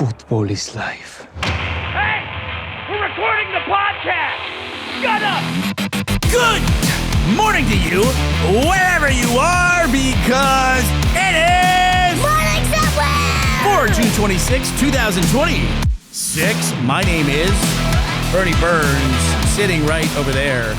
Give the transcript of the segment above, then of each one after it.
Football is life. Hey! We're recording the podcast! Shut up! Good morning to you, wherever you are, because it is Morning Subway! for June 26, 2026. My name is Burnie Burns, sitting right over there.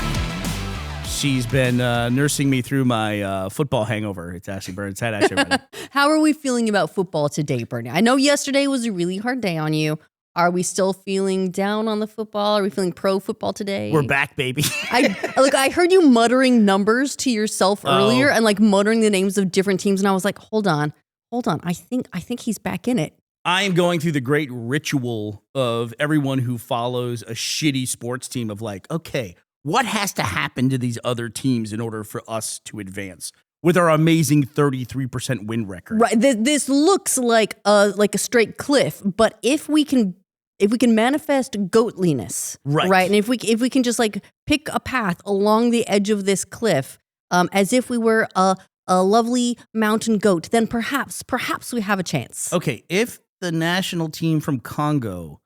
She's been nursing me through my football hangover. It's Ashley Burns. Hi, Ashley Burns. How are we feeling about football today, Bernie? I know yesterday was a really hard day on you. Are we still feeling down on the football? Are we feeling pro football today? We're back, baby. I heard you muttering numbers to yourself earlier and like muttering the names of different teams, and I was like, hold on. I think he's back in it. I am going through the great ritual of everyone who follows a shitty sports team of like, okay, what has to happen to these other teams in order for us to advance with our amazing 33% win record? Right. This looks like a straight cliff, but if we can manifest goatliness, right, and if we can just like pick a path along the edge of this cliff, as if we were a lovely mountain goat, then perhaps we have a chance. Okay, if the national team from Congo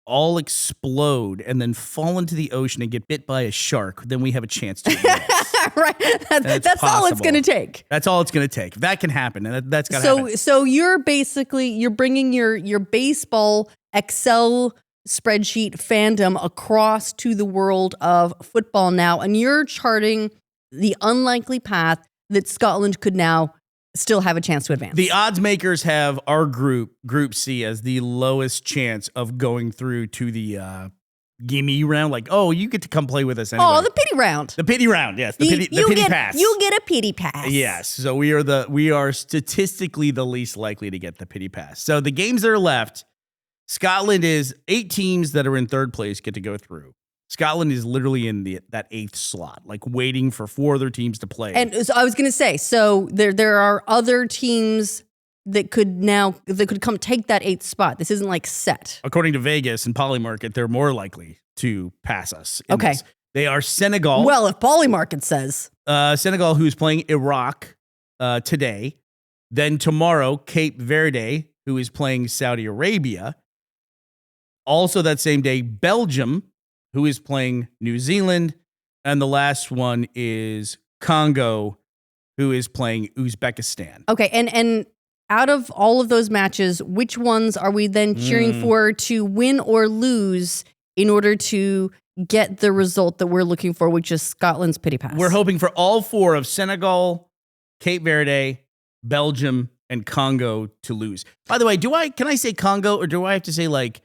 all explode and then fall into the ocean and get bit by a shark, then we have a chance to advance. Right. That's all it's going to take. That's all it's going to take. That can happen, and that's got to happen. So you're bringing your baseball Excel spreadsheet fandom across to the world of football now, and you're charting the unlikely path that Scotland could now still have a chance to advance. The odds makers have our group C, as the lowest chance of going through to the gimme round. Like, oh, you get to come play with us anyway. Oh, the pity round. The pity round, yes. The pity pass. You get a pity pass. Yes. So we are statistically the least likely to get the pity pass. So the games that are left, Scotland is 8 teams that are in third place get to go through. Scotland is literally in that 8th slot, like waiting for 4 other teams to play. And so I was going to say, so there are other teams that could come take that 8th spot. This isn't like set. According to Vegas and Polymarket, they're more likely to pass us. Okay. This. They are Senegal. Well, if Polymarket says. Senegal, who's playing Iraq today. Then tomorrow, Cape Verde, who is playing Saudi Arabia. Also that same day, Belgium, who is playing New Zealand. And the last one is Congo, who is playing Uzbekistan. Okay, and out of all of those matches, which ones are we then cheering for to win or lose in order to get the result that we're looking for, which is Scotland's pity pass? We're hoping for all 4 of Senegal, Cape Verde, Belgium, and Congo to lose. By the way, can I say Congo, or do I have to say like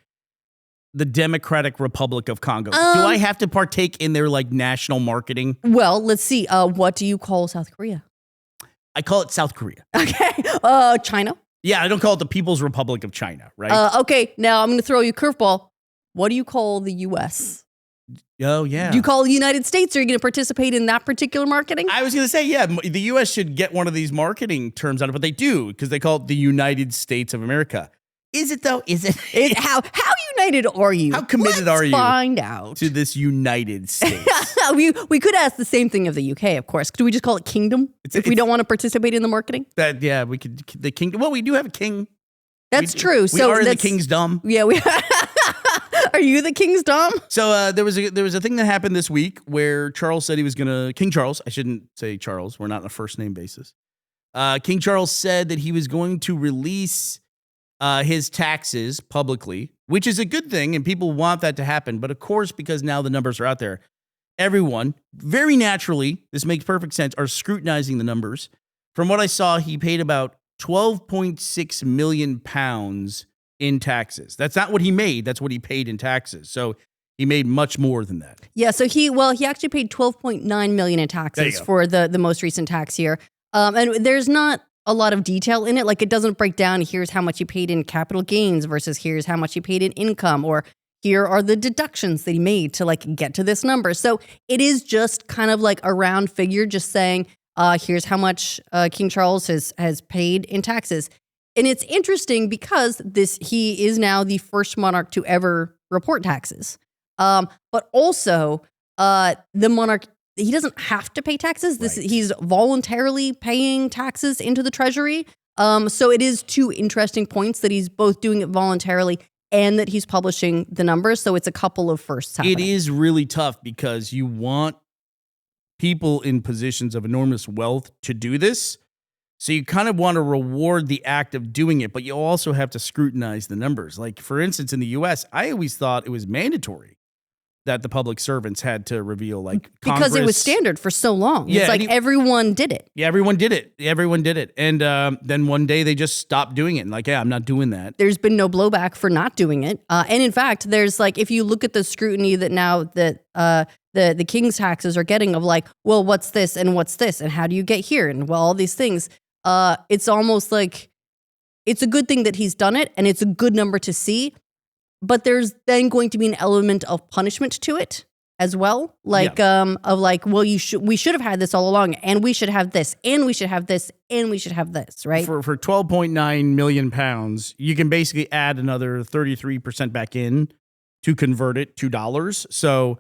the Democratic Republic of Congo? Do I have to partake in their like national marketing? Well, let's see. What do you call South Korea? I call it South Korea. Okay. China? Yeah, I don't call it the People's Republic of China, right? Okay, now I'm going to throw you a curveball. What do you call the U.S.? Oh, yeah. Do you call the United States? Or are you going to participate in that particular marketing? I was going to say, yeah, the U.S. should get one of these marketing terms out of it, but they do, because they call it the United States of America. Is it, though? Is it? How united are you? How committed are you? Let's find out. To this United States. we could ask the same thing of the UK, of course. Do we just call it kingdom if we don't want to participate in the marketing? Yeah, we could. The kingdom. Well, we do have a king. That's true. We are in the king's dom. Yeah, we are you the king's dom? So there was a thing that happened this week where Charles said he was gonna King Charles. I shouldn't say Charles. We're not on a first name basis. King Charles said that he was going to release his taxes publicly, which is a good thing, and people want that to happen. But of course, because now the numbers are out there, everyone, very naturally, this makes perfect sense, are scrutinizing the numbers. From what I saw, he paid about 12.6 million pounds in taxes. That's not what he made. That's what he paid in taxes. So he made much more than that. Yeah, so he actually paid 12.9 million in taxes for the most recent tax year. And there's not a lot of detail in it. Like, it doesn't break down, here's how much you paid in capital gains versus here's how much you paid in income, or here are the deductions that he made to like get to this number. So it is just kind of like a round figure, just saying, here's how much King Charles has paid in taxes. And it's interesting because he is now the first monarch to ever report taxes. But also the monarch, he doesn't have to pay taxes. He's voluntarily paying taxes into the treasury. So it is two interesting points that he's both doing it voluntarily and that he's publishing the numbers. So it's a couple of firsts happening. It is really tough because you want people in positions of enormous wealth to do this. So you kind of want to reward the act of doing it, but you also have to scrutinize the numbers. Like, for instance, in the US, I always thought it was mandatory that the public servants had to reveal, like, because it was Congress. standard for so long. Yeah, It's like everyone did it. Yeah, everyone did it. Everyone did it. And then one day they just stopped doing it. And like, yeah, I'm not doing that. There's been no blowback for not doing it. And in fact, there's like, if you look at the scrutiny that now that the king's taxes are getting of like, well, what's this and what's this? And how do you get here? And well, all these things. It's almost like it's a good thing that he's done it and it's a good number to see. But there's then going to be an element of punishment to it as well. Like, of like, well, we should have had this all along, and we should have this, and we should have this, and we should have this, right? For 12.9 million pounds, you can basically add another 33% back in to convert it to dollars. So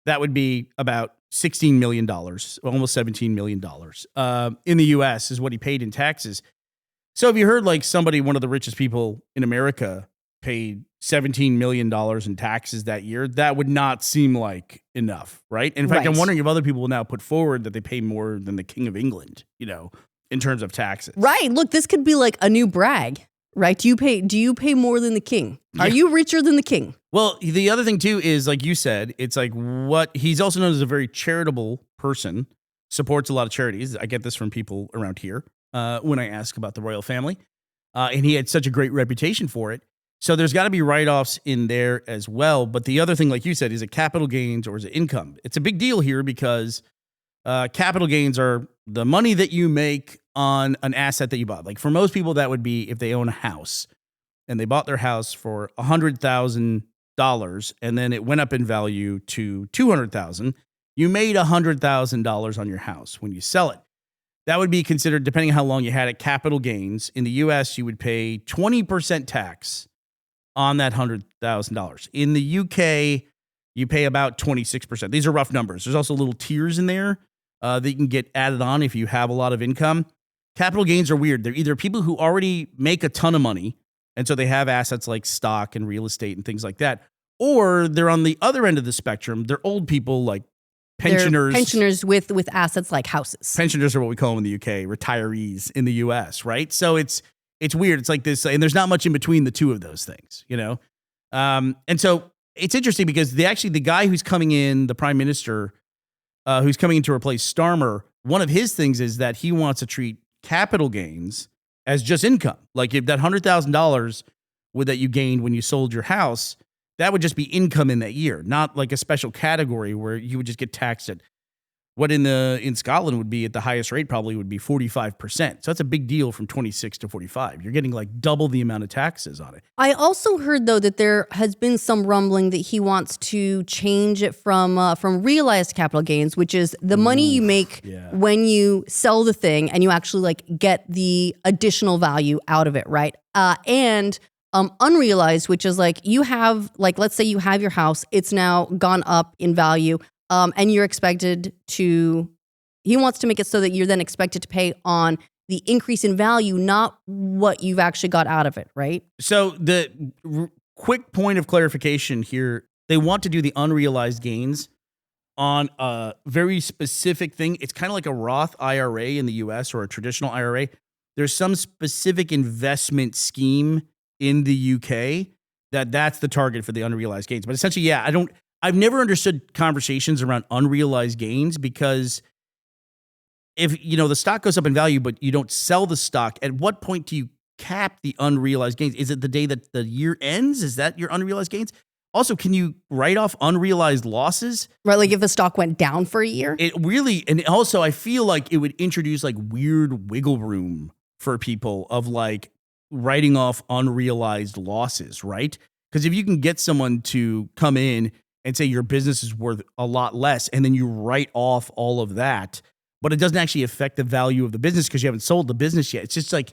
that would be about $16 million, almost $17 million in the US is what he paid in taxes. So have you heard like one of the richest people in America paid $17 million in taxes that year? That would not seem like enough, right? In fact, Right. I'm wondering if other people will now put forward that they pay more than the King of England, in terms of taxes. Right. Look, this could be like a new brag, right? Do you pay more than the king? Are you richer than the king? Well, the other thing too is, like you said, it's like he's also known as a very charitable person, supports a lot of charities. I get this from people around here when I ask about the royal family. And he had such a great reputation for it. So there's got to be write-offs in there as well. But the other thing, like you said, is it capital gains or is it income? It's a big deal here because capital gains are the money that you make on an asset that you bought. Like for most people, that would be if they own a house and they bought their house for $100,000 and then it went up in value to $200,000. You made $100,000 on your house when you sell it. That would be considered, depending on how long you had it, capital gains. In the US, you would pay 20% tax on that $100,000. In the UK, you pay about 26%. These are rough numbers. There's also little tiers in there that you can get added on if you have a lot of income. Capital gains are weird. They're either people who already make a ton of money, and so they have assets like stock and real estate and things like that, or they're on the other end of the spectrum. They're old people like pensioners. They're pensioners with assets like houses. Pensioners are what we call them in the UK, retirees in the US, right? So it's weird. It's like this, and there's not much in between the two of those things, And so it's interesting because the guy who's coming in, the prime minister, who's coming in to replace Starmer, one of his things is that he wants to treat capital gains as just income. Like if that $100,000 that you gained when you sold your house, that would just be income in that year, not like a special category where you would just get taxed at what in Scotland would be at the highest rate probably would be 45%. So that's a big deal from 26 to 45. You're getting like double the amount of taxes on it. I also heard though that there has been some rumbling that he wants to change it from realized capital gains, which is the money you make when you sell the thing and you actually like get the additional value out of it, right? And unrealized, which is like you have, like, let's say you have your house, it's now gone up in value. And you're expected to, he wants to make it so that you're then expected to pay on the increase in value, not what you've actually got out of it, right? So the quick point of clarification here, they want to do the unrealized gains on a very specific thing. It's kind of like a Roth IRA in the US or a traditional IRA. There's some specific investment scheme in the UK that's the target for the unrealized gains. But essentially, I've never understood conversations around unrealized gains because if, the stock goes up in value, but you don't sell the stock, at what point do you cap the unrealized gains? Is it the day that the year ends? Is that your unrealized gains? Also, can you write off unrealized losses? Right, like if the stock went down for a year? It really, and also I feel like it would introduce like weird wiggle room for people of like writing off unrealized losses, right? Because if you can get someone to come in and say your business is worth a lot less, and then you write off all of that, but it doesn't actually affect the value of the business because you haven't sold the business yet. It's just like,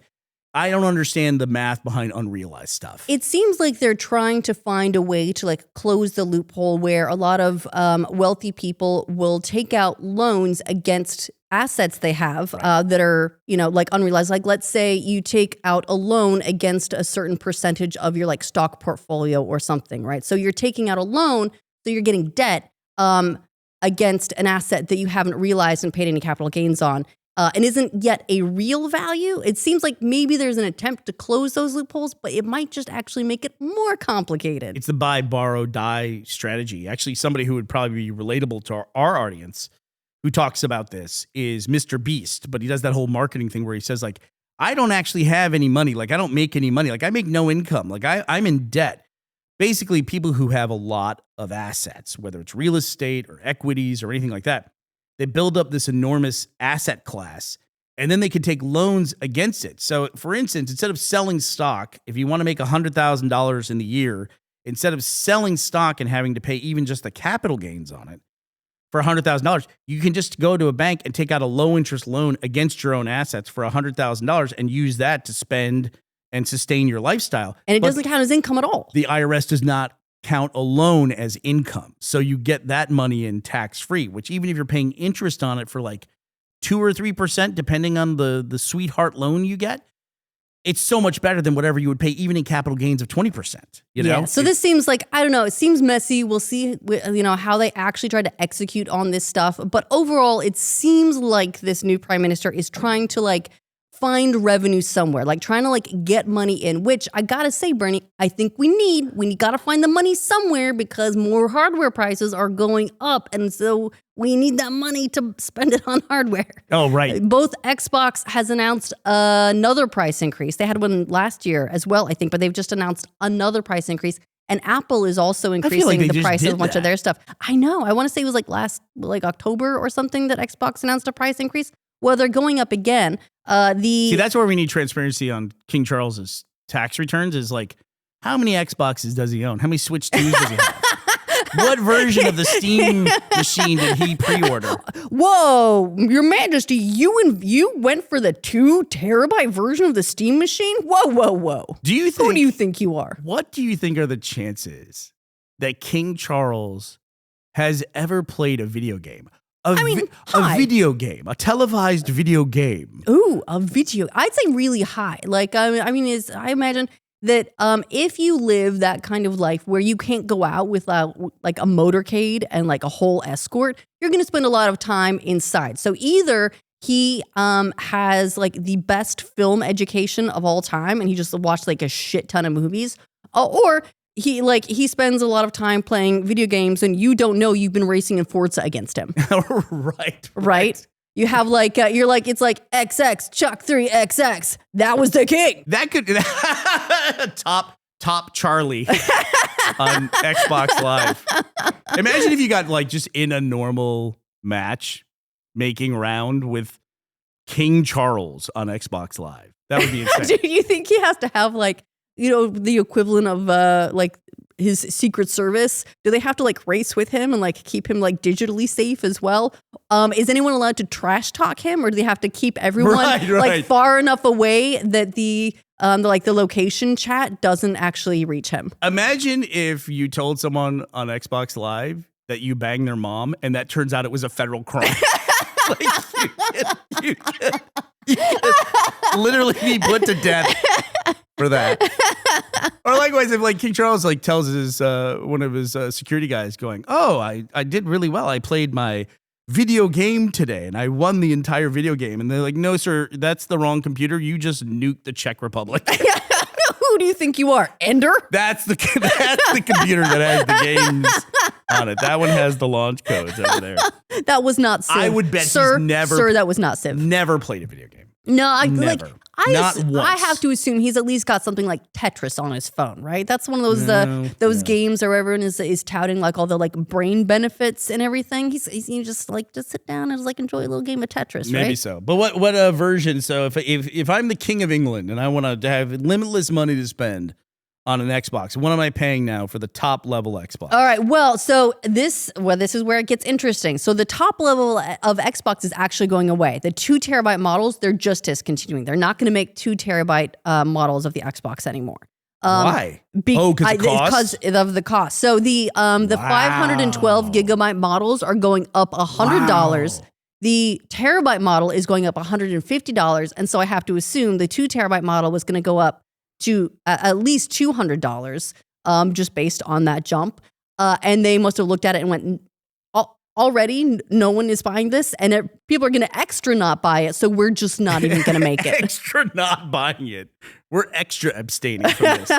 I don't understand the math behind unrealized stuff. It seems like they're trying to find a way to like close the loophole where a lot of wealthy people will take out loans against assets they have that are, like unrealized. Like let's say you take out a loan against a certain percentage of your like stock portfolio or something, right? So you're taking out a loan, so you're getting debt against an asset that you haven't realized and paid any capital gains on. And isn't yet a real value. It seems like maybe there's an attempt to close those loopholes, but it might just actually make it more complicated. It's the buy, borrow, die strategy. Actually, somebody who would probably be relatable to our audience who talks about this is Mr. Beast, but he does that whole marketing thing where he says like, I don't actually have any money. Like I don't make any money. Like I make no income. Like I'm in debt. Basically, people who have a lot of assets, whether it's real estate or equities or anything like that, they build up this enormous asset class, and then they can take loans against it. So, for instance, instead of selling stock, if you want to make $100,000 in the year, instead of selling stock and having to pay even just the capital gains on it for $100,000, you can just go to a bank and take out a low-interest loan against your own assets for $100,000 and use that to spend and sustain your lifestyle. And it doesn't count as income at all. The IRS does not count a loan as income. So you get that money in tax-free, which even if you're paying interest on it for like 2 or 3%, depending on the sweetheart loan you get, it's so much better than whatever you would pay even in capital gains of 20%. Yeah. So this seems like, I don't know, it seems messy. We'll see, how they actually try to execute on this stuff. But overall, it seems like this new prime minister is trying to like find revenue somewhere, like trying to like get money in, which I gotta say, Bernie, I think we gotta find the money somewhere because more hardware prices are going up. And so we need that money to spend it on hardware. Oh, right. Both Xbox has announced another price increase. They had one last year as well, I think, but they've just announced another price increase. And Apple is also increasing the price of a bunch of their stuff. I know. I want to say it was like October or something that Xbox announced a price increase. Well, they're going up again. See, that's where we need transparency on King Charles's tax returns is like, how many Xboxes does he own? How many Switch 2s does he have? What version of the Steam machine did he pre-order? Whoa, Your Majesty, you went for the 2 terabyte version of the Steam machine? Whoa. Who do you think you are? What do you think are the chances that King Charles has ever played a video game? A video game, a televised video game. Ooh, a video. I'd say really high. Like, I imagine that if you live that kind of life where you can't go out without like a motorcade and like a whole escort, you're going to spend a lot of time inside. So either he has like the best film education of all time and he just watched like a shit ton of movies, or he spends a lot of time playing video games and you don't know you've been racing in Forza against him. Right. You have like, you're like, it's like XX, Chuck 3 XX. That was the king. That could, top Charlie on Xbox Live. Imagine if you got like just in a normal match making round with King Charles on Xbox Live. That would be insane. Do you think he has to have like, the equivalent of like his Secret Service? Do they have to like race with him and like keep him like digitally safe as well? Is anyone allowed to trash talk him, or do they have to keep everyone like far enough away that the location chat doesn't actually reach him? Imagine if you told someone on Xbox Live that you banged their mom and that turns out it was a federal crime. You could literally be put to death for that. Or likewise, if like King Charles like tells his one of his security guys going, "Oh, I did really well. I played my video game today and I won the entire video game." And they're like, "No, sir, that's the wrong computer. You just nuked the Czech Republic." Who do you think you are, Ender? That's the computer that has the games on it. That one has the launch codes over there. That was not Civ. I would bet sir, he's never. Sir, that was not Civ. Never played a video game. No, Never. Not once. I have to assume he's at least got something like Tetris on his phone, right? That's one of those games where everyone is touting like all the like brain benefits and everything. He's just sit down and just like enjoy a little game of Tetris, right? Maybe so. But what version? So if I'm the King of England and I want to have limitless money to spend on an Xbox? What am I paying now for the top level Xbox? All right. Well, so this is where it gets interesting. So the top level of Xbox is actually going away. The 2 terabyte models, they're just discontinuing. They're not going to make 2 terabyte models of the Xbox anymore. Why? Because of the cost. So the 512 gigabyte models are going up $100. Wow. The terabyte model is going up $150. And so I have to assume the 2 terabyte model was going to go up to at least $200, just based on that jump. And they must have looked at it and went, already no one is buying this, and people are going to extra not buy it, so we're just not even going to make it. Extra not buying it. We're extra abstaining from this.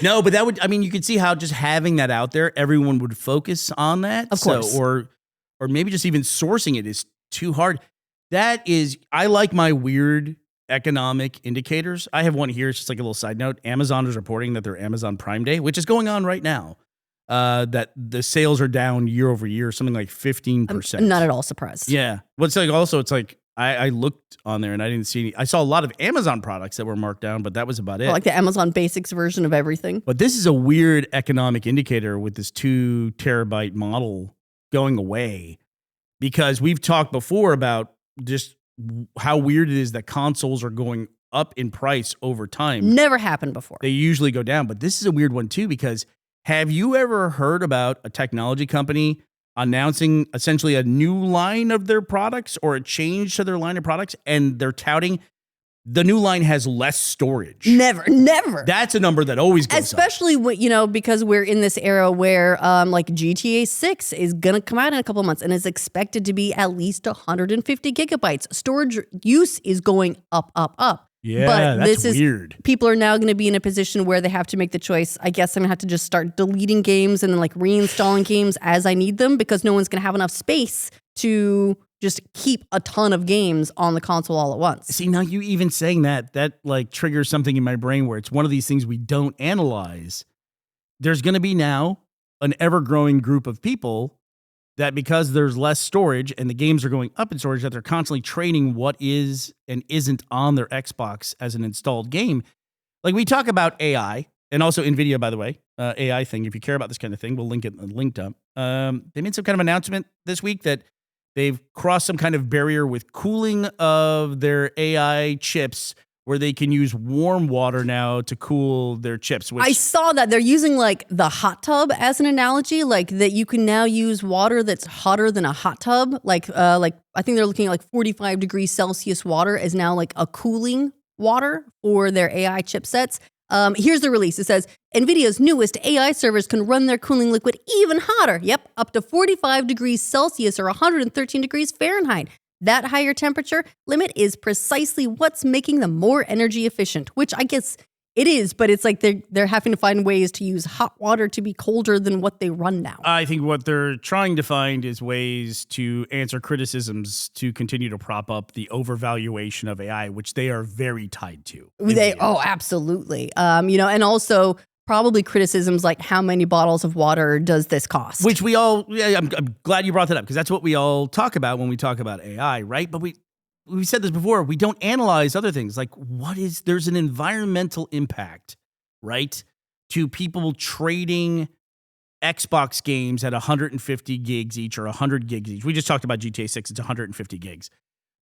No, but you could see how just having that out there, everyone would focus on that. Of course. Or maybe just even sourcing it is too hard. I like my weird economic indicators. I have one here. It's just like a little side note. Amazon is reporting that their Amazon Prime Day, which is going on right now, that the sales are down year over year, something like 15%. I'm not at all surprised. Yeah. Well, it's like I looked on there and I didn't see any. I saw a lot of Amazon products that were marked down, but that was about it. Well, like the Amazon Basics version of everything. But this is a weird economic indicator with this 2 terabyte model going away, because we've talked before about just how weird it is that consoles are going up in price over time. Never happened before. They usually go down, but this is a weird one too, because have you ever heard about a technology company announcing essentially a new line of their products or a change to their line of products, and they're touting the new line has less storage? Never. That's a number that always goes Especially up. Because we're in this era where like GTA 6 is going to come out in a couple of months and is expected to be at least 150 gigabytes. Storage use is going up. Yeah, but that's weird. People are now going to be in a position where they have to make the choice. I guess I'm going to have to just start deleting games and then like reinstalling games as I need them, because no one's going to have enough space to just keep a ton of games on the console all at once. See, now you even saying that like triggers something in my brain where it's one of these things we don't analyze. There's going to be now an ever-growing group of people that, because there's less storage and the games are going up in storage, that they're constantly trading what is and isn't on their Xbox as an installed game. Like, we talk about AI, and also NVIDIA, by the way, AI thing. If you care about this kind of thing, we'll link it linked up. They made some kind of announcement this week that they've crossed some kind of barrier with cooling of their AI chips, where they can use warm water now to cool their chips. I saw that they're using like the hot tub as an analogy, like that you can now use water that's hotter than a hot tub. Like I think they're looking at like 45 degrees Celsius water is now like a cooling water for their AI chipsets. Here's the release. It says, NVIDIA's newest AI servers can run their cooling liquid even hotter. Yep, up to 45 degrees Celsius or 113 degrees Fahrenheit. That higher temperature limit is precisely what's making them more energy efficient, which I guess it is, but it's like they're having to find ways to use hot water to be colder than what they run now. I think what they're trying to find is ways to answer criticisms to continue to prop up the overvaluation of AI, which they are very tied to. Absolutely. And also probably criticisms like, how many bottles of water does this cost? Which I'm glad you brought that up, because that's what we all talk about when we talk about AI, right? But we said this before, we don't analyze other things. Like, there's an environmental impact, right? To people trading Xbox games at 150 gigs each or 100 gigs each. We just talked about GTA 6, it's 150 gigs.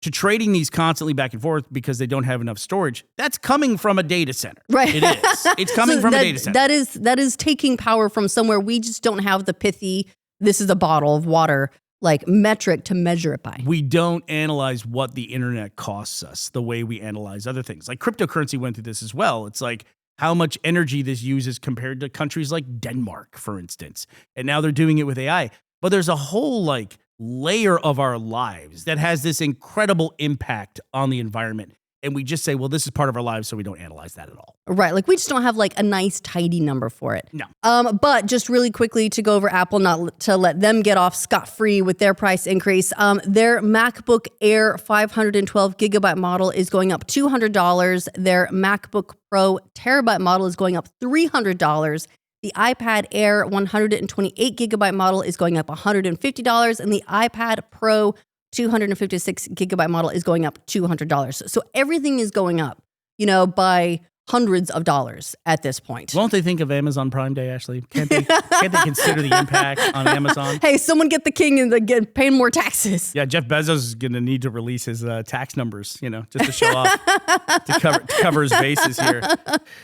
To trading these constantly back and forth because they don't have enough storage, that's coming from a data center. Right. It is. It's coming from a data center. That is taking power from somewhere. We just don't have the pithy, this is a bottle of water, like metric to measure it by. We don't analyze what the internet costs us the way we analyze other things. Like cryptocurrency went through this as well. It's like how much energy this uses compared to countries like Denmark, for instance. And now they're doing it with AI. But there's a whole like layer of our lives that has this incredible impact on the environment. And we just say, well, this is part of our lives, so we don't analyze that at all. Right. Like, we just don't have like a nice, tidy number for it. No. But just really quickly to go over Apple, not to let them get off scot-free with their price increase. Their MacBook Air 512 gigabyte model is going up $200. Their MacBook Pro terabyte model is going up $300. The iPad Air 128 gigabyte model is going up $150, and the iPad Pro 256 gigabyte model is going up $200. So everything is going up, by hundreds of dollars at this point. Won't they think of Amazon Prime Day, Ashley? Can't they consider the impact on Amazon? Hey, someone get the king and get paying more taxes. Yeah, Jeff Bezos is going to need to release his tax numbers, just to show off, to cover his bases here.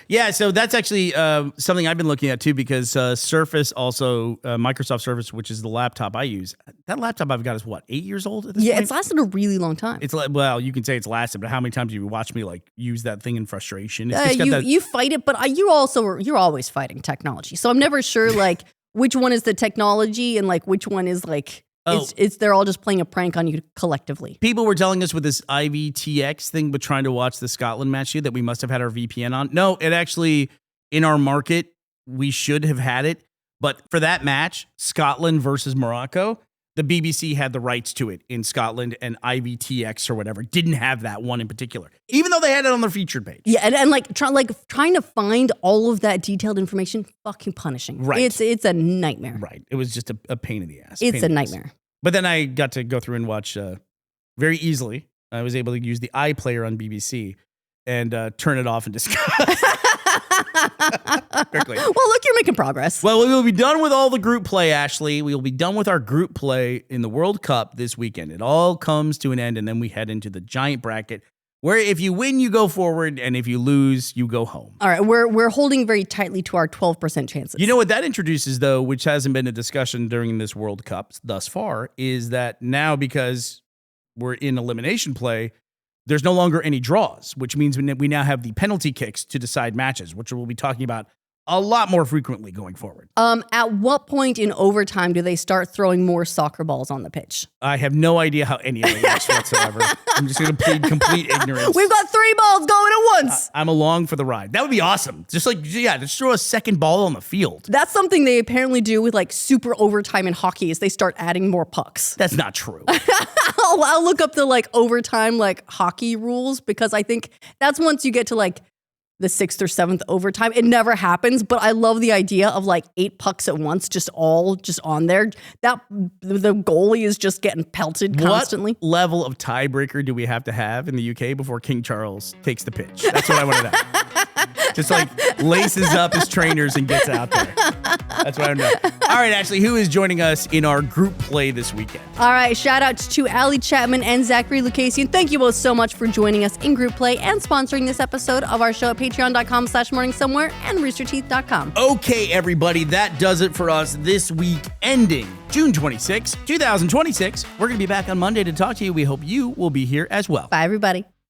Yeah, so that's actually something I've been looking at too, because Surface also, Microsoft Surface, which is the laptop I use. That laptop I've got is what, 8 years old at this point? Yeah, it's lasted a really long time. It's well, you can say it's lasted, but how many times have you watched me use that thing in frustration? It's you fight it, but you're always fighting technology. So I'm never sure which one is the technology and which one is it's they're all just playing a prank on you collectively. People were telling us with this IVTX thing, but trying to watch the Scotland match here, that we must have had our VPN on. No, it actually, in our market, we should have had it. But for that match, Scotland versus Morocco, the BBC had the rights to it in Scotland, and IVTX or whatever didn't have that one in particular, even though they had it on their featured page. Yeah, and trying to find all of that detailed information, fucking punishing. Right. It's a nightmare. Right. It was just a pain in the ass. It's a nightmare. But then I got to go through and watch very easily. I was able to use the iPlayer on BBC and turn it off and discuss. Quickly. Well, look, you're making progress. Well, we will be done with all the group play, Ashley. We will be done with our group play in the World Cup this weekend. It all comes to an end, and then we head into the giant bracket, where if you win, you go forward, and if you lose, you go home. All right, we're holding very tightly to our 12% chances. You know what that introduces, though, which hasn't been a discussion during this World Cup thus far, is that now, because we're in elimination play, there's no longer any draws, which means we now have the penalty kicks to decide matches, which we'll be talking about a lot more frequently going forward. At what point in overtime do they start throwing more soccer balls on the pitch? I have no idea how any of it works whatsoever. I'm just going to plead complete ignorance. We've got 3 balls going at once. I'm along for the ride. That would be awesome. Just just throw a second ball on the field. That's something they apparently do with super overtime in hockey, is they start adding more pucks. That's not true. I'll look up the overtime hockey rules, because I think that's once you get to the 6th or 7th overtime. It never happens, but I love the idea of 8 pucks at once, just on there. That the goalie is just getting pelted constantly. What level of tiebreaker do we have to have in the UK before King Charles takes the pitch? That's what I want to know. Just laces up his trainers and gets out there. That's what I'm doing. All right, Ashley, who is joining us in our group play this weekend? All right, shout outs to Allie Chapman and Zachary Lucasian. Thank you both so much for joining us in group play and sponsoring this episode of our show at patreon.com/morningsomewhere and roosterteeth.com. Okay, everybody, that does it for us this week, ending June 26, 2026. We're going to be back on Monday to talk to you. We hope you will be here as well. Bye, everybody.